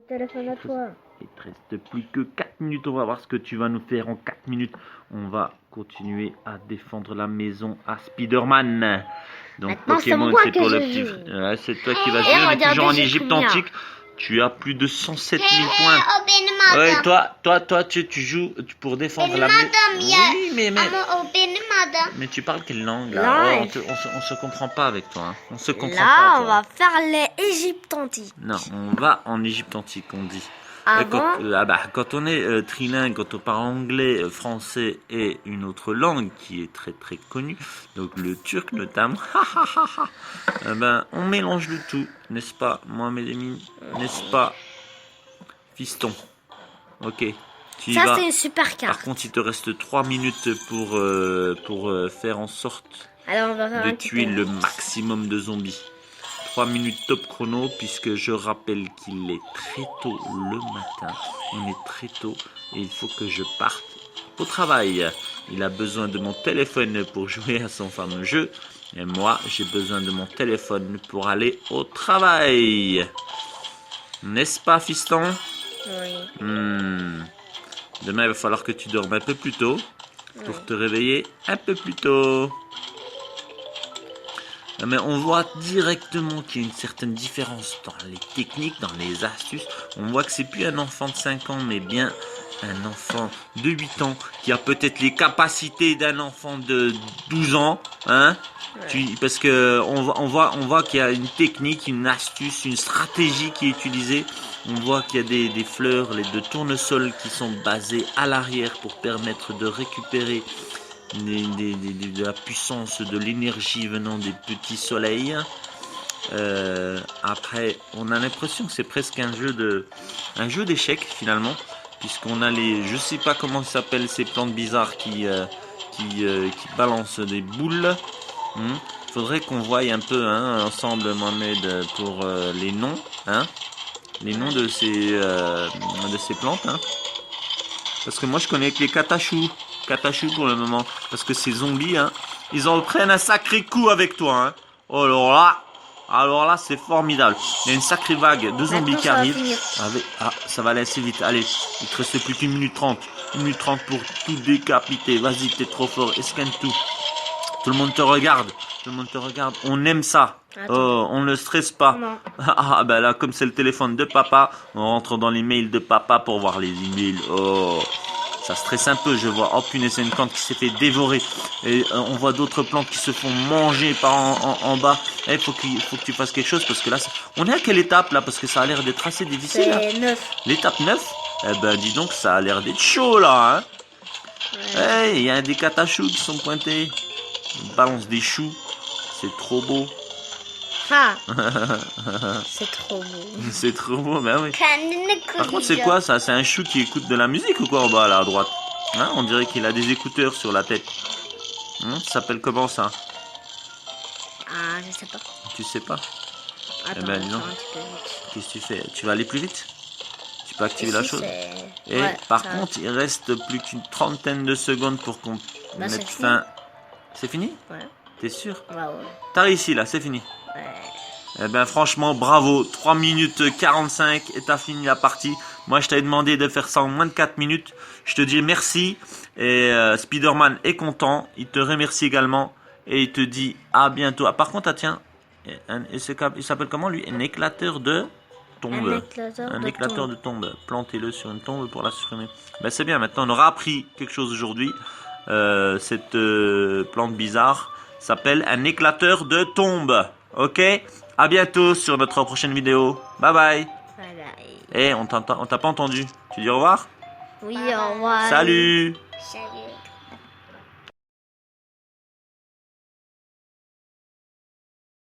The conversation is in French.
téléphone à toi. Il te reste plus que 4 minutes. On va voir ce que tu vas nous faire en 4 minutes. On va continuer à défendre la maison à Spider-Man. Donc Maintenant, Pokémon, c'est moi c'est que pour je le petit. joue. Ouais, c'est toi qui vas Et jouer. On est regardez, toujours en j'ai Égypte combien? antique. Tu as plus de 107 000 points. Ouais, toi, tu joues pour défendre la maison. Oui, mais tu parles quelle langue là? Là, Oh, on se comprend pas avec toi. Hein. On se comprend Là, pas. on Toi. va faire les Égyptes antiques. Non, on va en Égypte antique, on dit. Avant, Quand on est trilingue, quand on parle anglais, français et une autre langue qui est très très connue, donc le turc notamment, on mélange le tout, n'est-ce pas, Mohamed Emin, n'est-ce pas, fiston? Ok, tu y ça vas. c'est une super Par carte. contre, il te reste 3 minutes pour faire en sorte Alors, on va faire de un petit tuer peu. le maximum de zombies. 3 minutes top chrono, puisque je rappelle qu'il est très tôt le matin. On est très tôt et il faut que je parte au travail. Il a besoin de mon téléphone pour jouer à son fameux jeu. Et moi, j'ai besoin de mon téléphone pour aller au travail. N'est-ce pas, fiston? Oui. Demain, il va falloir que tu dormes un peu plus tôt pour te réveiller un peu plus tôt. Mais on voit directement qu'il y a une certaine différence dans les techniques, dans les astuces. On voit que c'est plus un enfant de 5 ans, mais bien un enfant de 8 ans qui a peut-être les capacités d'un enfant de 12 ans, hein? Ouais. Parce que on voit qu'il y a une technique, une astuce, une stratégie qui est utilisée. On voit qu'il y a des fleurs, de tournesol qui sont basées à l'arrière pour permettre de récupérer de la puissance, de l'énergie venant des petits soleils. Après, on a l'impression que c'est presque un jeu d'échecs finalement, puisqu'on a je sais pas comment s'appellent ces plantes bizarres qui balancent des boules. Faudrait qu'on voie un peu ensemble, Mohamed, pour les noms, les noms de ces plantes, parce que moi je connais que les katachus pour le moment, parce que ces zombies, ils en prennent un sacré coup avec toi, Oh alors là c'est formidable. Il y a une sacrée vague de zombies qui arrivent. Ça va aller assez vite. Allez, il te reste plus qu'une minute 30. 1 minute 30 pour tout décapiter. Vas-y, t'es trop fort. Escanne tout. Tout le monde te regarde. On aime ça. Oh, on ne stresse pas. Là, comme c'est le téléphone de papa, on rentre dans les mails de papa pour voir les emails. Oh, ça stresse un peu, je vois. Oh punaise, c'est une plante qui s'est fait dévorer. Et on voit d'autres plantes qui se font manger par en bas. Il faut que tu fasses quelque chose, parce que là, on est à quelle étape là? Parce que ça a l'air d'être assez difficile. C'est 9. L'étape 9? Dis donc, ça a l'air d'être chaud là. Il y a des katachus qui sont pointés. On balance des choux. C'est trop beau. C'est trop beau. C'est trop beau, ben oui. Par contre, c'est quoi ça? C'est un chou qui écoute de la musique ou quoi en bas là à droite? On dirait qu'il a des écouteurs sur la tête. Ça s'appelle comment ça? Je sais pas. Tu sais pas? Attends, dis donc. Qu'est-ce que tu fais? Tu vas aller plus vite? Tu peux activer la chose? Et par contre, il reste plus qu'une trentaine de secondes pour qu'on mette fin. C'est fini? Ouais. T'es sûr? Ouais. T'as réussi là, c'est fini. Ouais. Franchement, bravo. 3 minutes 45 et t'as fini la partie. Moi, je t'avais demandé de faire ça en moins de 4 minutes. Je te dis merci. Et Spider-Man est content. Il te remercie également. Et il te dit à bientôt. Par contre, tiens, il s'appelle comment lui? Un éclateur de tombe. Un éclateur de tombe. Plantez-le sur une tombe pour la supprimer. C'est bien, maintenant on aura appris quelque chose aujourd'hui. Cette plante bizarre s'appelle un éclateur de tombe. Ok? À bientôt sur notre prochaine vidéo. Bye bye. Bye bye. On t'a pas entendu. Tu dis au revoir? Oui, au revoir. Salut.